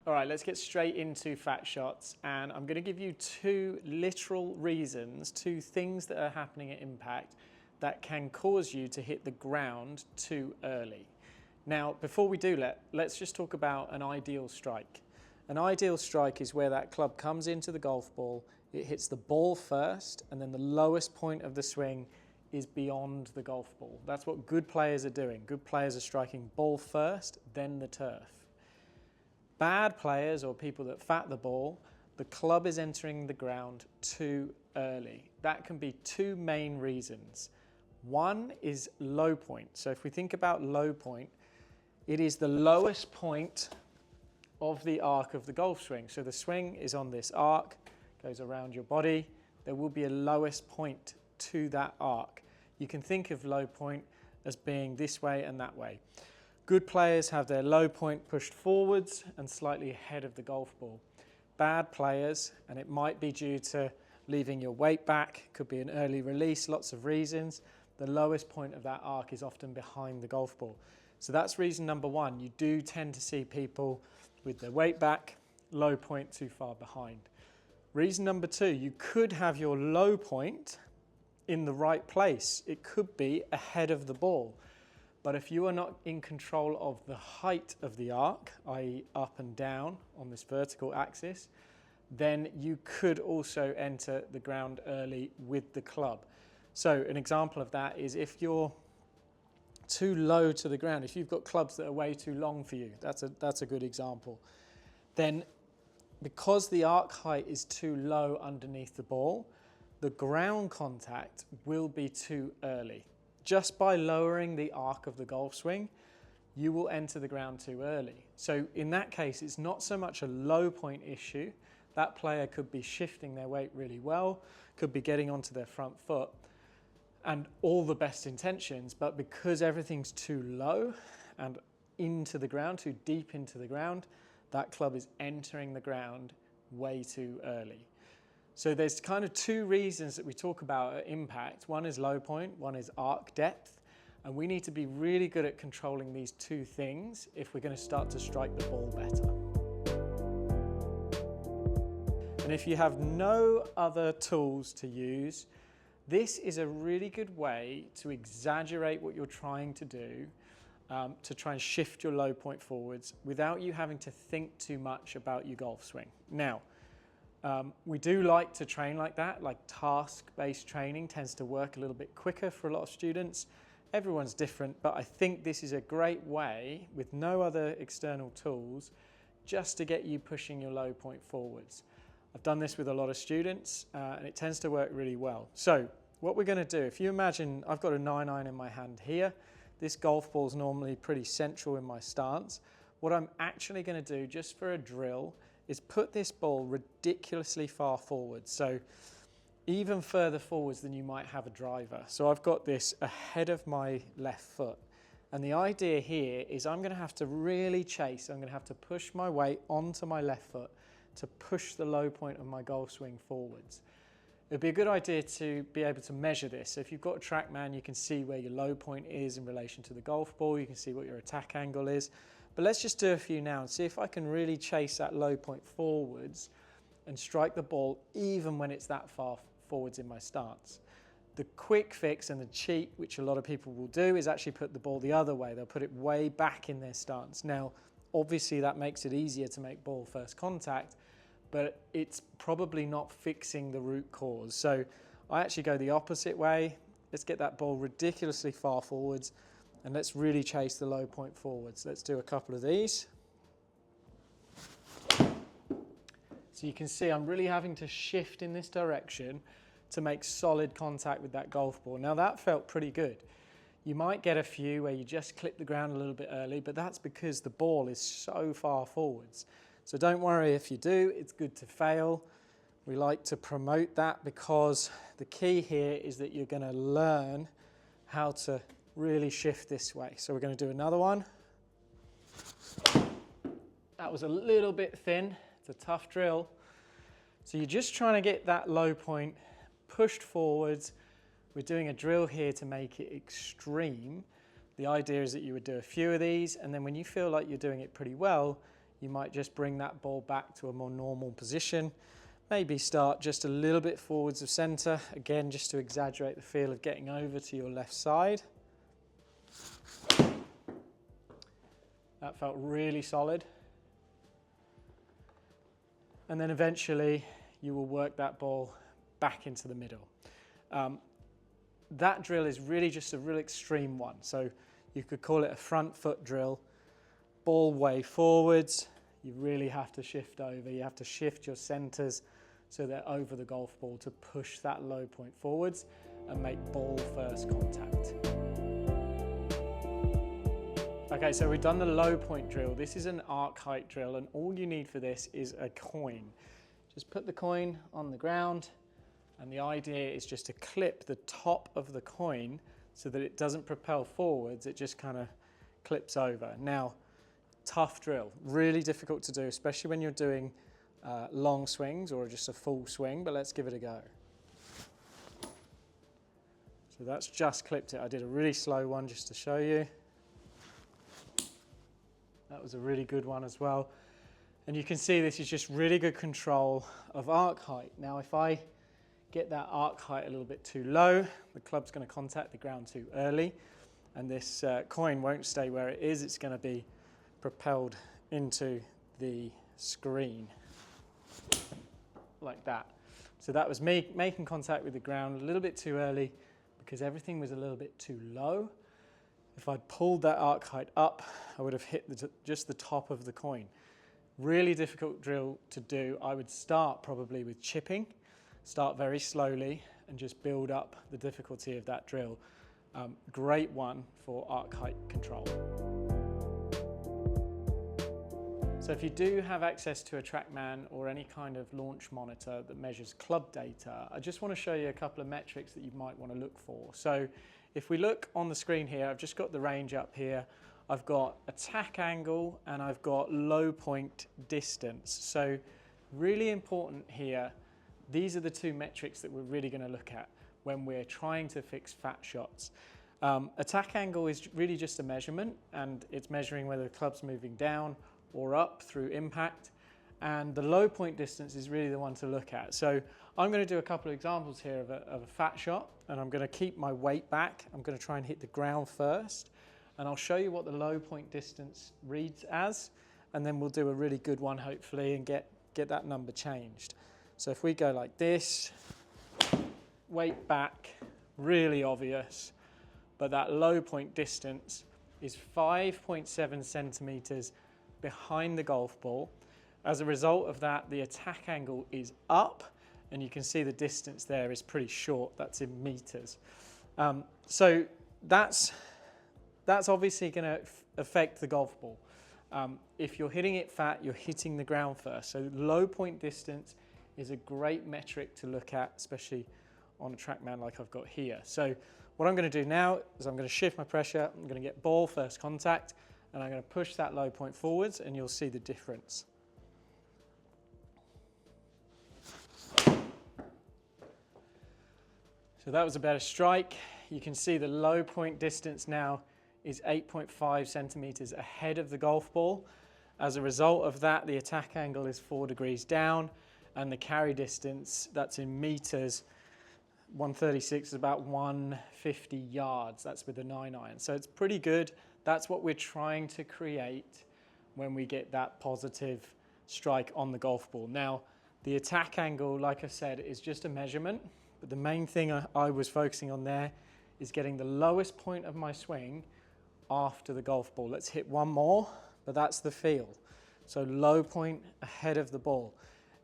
All right, let's get straight into fat shots, and I'm going to give you two literal reasons, two things that are happening at impact that can cause you to hit the ground too early. Now, before we do let's just talk about an ideal strike. An ideal strike is where that club comes into the golf ball, it hits the ball first, and then the lowest point of the swing is beyond the golf ball. That's what good players are doing. Good players are striking ball first, then the turf. Bad players, or people that fat the ball, the club is entering the ground too early. That can be two main reasons. One is low point. So if we think about low point, it is the lowest point of the arc of the golf swing. So the swing is on this arc, goes around your body. There will be a lowest point to that arc. You can think of low point as being this way and that way. Good players have their low point pushed forwards and slightly ahead of the golf ball. Bad players, and it might be due to leaving your weight back, could be an early release, lots of reasons. The lowest point of that arc is often behind the golf ball. So that's reason number one. You do tend to see people with their weight back, low point too far behind. Reason number two, you could have your low point in the right place. It could be ahead of the ball. But if you are not in control of the height of the arc, i.e. up and down on this vertical axis, then you could also enter the ground early with the club. So an example of that is if you're too low to the ground, if you've got clubs that are way too long for you, that's a good example, then because the arc height is too low underneath the ball, the ground contact will be too early. Just by lowering the arc of the golf swing, you will enter the ground too early. So in that case, it's not so much a low point issue. That player could be shifting their weight really well, could be getting onto their front foot, and all the best intentions, but because everything's too low and into the ground, too deep into the ground, that club is entering the ground way too early. So there's kind of two reasons that we talk about at impact. One is low point, one is arc depth. And we need to be really good at controlling these two things if we're going to start to strike the ball better. And if you have no other tools to use, this is a really good way to exaggerate what you're trying to do, to try and shift your low point forwards without you having to think too much about your golf swing. Now, we do like to train like that, like task-based training tends to work a little bit quicker for a lot of students. Everyone's different, but I think this is a great way, with no other external tools, just to get you pushing your low point forwards. I've done this with a lot of students, and it tends to work really well. So what we're going to do, if you imagine I've got a 9-iron in my hand here, this golf ball is normally pretty central in my stance. What I'm actually going to do, just for a drill, is put this ball ridiculously far forward. So even further forwards than you might have a driver. So I've got this ahead of my left foot. And the idea here is I'm going to have to really chase. I'm going to have to push my weight onto my left foot to push the low point of my golf swing forwards. It'd be a good idea to be able to measure this. So if you've got a Trackman, you can see where your low point is in relation to the golf ball. You can see what your attack angle is. But let's just do a few now and see if I can really chase that low point forwards and strike the ball even when it's that far forwards in my stance. The quick fix and the cheat, which a lot of people will do, is actually put the ball the other way. They'll put it way back in their stance. Now, obviously that makes it easier to make ball first contact, but it's probably not fixing the root cause. So I actually go the opposite way. Let's get that ball ridiculously far forwards. And let's really chase the low point forwards. Let's do a couple of these. So you can see I'm really having to shift in this direction to make solid contact with that golf ball. Now that felt pretty good. You might get a few where you just clip the ground a little bit early, but that's because the ball is so far forwards. So don't worry if you do, it's good to fail. We like to promote that because the key here is that you're going to learn how to really shift this way. So we're going to do another one. That was a little bit thin. It's a tough drill. So you're just trying to get that low point pushed forwards. We're doing a drill here to make it extreme. The idea is that you would do a few of these, and then when you feel like you're doing it pretty well, you might just bring that ball back to a more normal position. Maybe start just a little bit forwards of centre, again just to exaggerate the feel of getting over to your left side. That felt really solid. And then eventually you will work that ball back into the middle. That drill is really just a real extreme one. So you could call it a front foot drill. Ball way forwards, you really have to shift over. You have to shift your centres so they're over the golf ball to push that low point forwards and make ball first contact. Okay, so we've done the low point drill. This is an arc height drill, and all you need for this is a coin. Just put the coin on the ground, and the idea is just to clip the top of the coin so that it doesn't propel forwards, it just kind of clips over. Now, tough drill, really difficult to do, especially when you're doing long swings or just a full swing, but let's give it a go. So that's just clipped it. I did a really slow one just to show you. That was a really good one as well. And you can see this is just really good control of arc height. Now, if I get that arc height a little bit too low, the club's going to contact the ground too early, and this coin won't stay where it is. It's going to be propelled into the screen like that. So that was me making contact with the ground a little bit too early because everything was a little bit too low. If I'd pulled that arc height up, I would have hit just the top of the coin. Really difficult drill to do. I would start probably with chipping, start very slowly and just build up the difficulty of that drill. Great one for arc height control. So if you do have access to a Trackman or any kind of launch monitor that measures club data, I just want to show you a couple of metrics that you might want to look for. So if we look on the screen here, I've just got the range up here. I've got attack angle and I've got low point distance. So really important here, these are the two metrics that we're really going to look at when we're trying to fix fat shots. Attack angle is really just a measurement, and it's measuring whether the club's moving down or up through impact, and the low point distance is really the one to look at. So I'm going to do a couple of examples here of a fat shot, and I'm going to keep my weight back. I'm going to try and hit the ground first, and I'll show you what the low point distance reads as, and then we'll do a really good one hopefully and get that number changed. So if we go like this, weight back, really obvious, but that low point distance is 5.7 centimeters behind the golf ball. As a result of that, the attack angle is up, and you can see the distance there is pretty short. That's in meters. So that's obviously going to affect the golf ball. If you're hitting it fat, you're hitting the ground first. So low point distance is a great metric to look at, especially on a Trackman like I've got here. So what I'm going to do now is I'm going to shift my pressure. I'm going to get ball first contact, and I'm going to push that low point forwards, and you'll see the difference. So that was a better strike. You can see the low point distance now is 8.5 centimeters ahead of the golf ball. As a result of that, the attack angle is 4 degrees down, and the carry distance, that's in meters, 136 is about 150 yards. That's with a 9-iron. So it's pretty good. That's what we're trying to create when we get that positive strike on the golf ball. Now, the attack angle, like I said, is just a measurement, but the main thing I was focusing on there is getting the lowest point of my swing after the golf ball. Let's hit one more, but that's the feel. So low point ahead of the ball.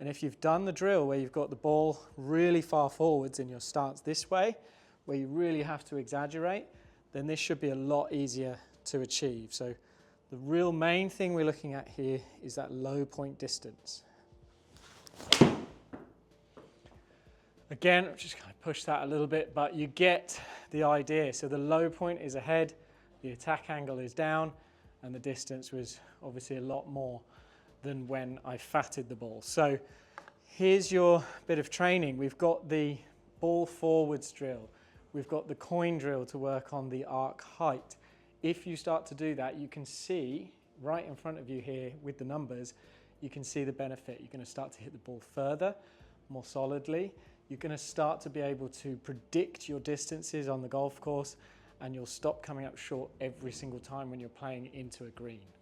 And if you've done the drill where you've got the ball really far forwards in your stance this way, where you really have to exaggerate, then this should be a lot easier to achieve. So the real main thing we're looking at here is that low point distance. Again, I'm just going to push that a little bit, but you get the idea. So the low point is ahead, the attack angle is down, and the distance was obviously a lot more than when I fatted the ball. So here's your bit of training. We've got the ball forwards drill. We've got the coin drill to work on the arc height. If you start to do that, you can see right in front of you here with the numbers, you can see the benefit. You're going to start to hit the ball further, more solidly. You're going to start to be able to predict your distances on the golf course, and you'll stop coming up short every single time when you're playing into a green.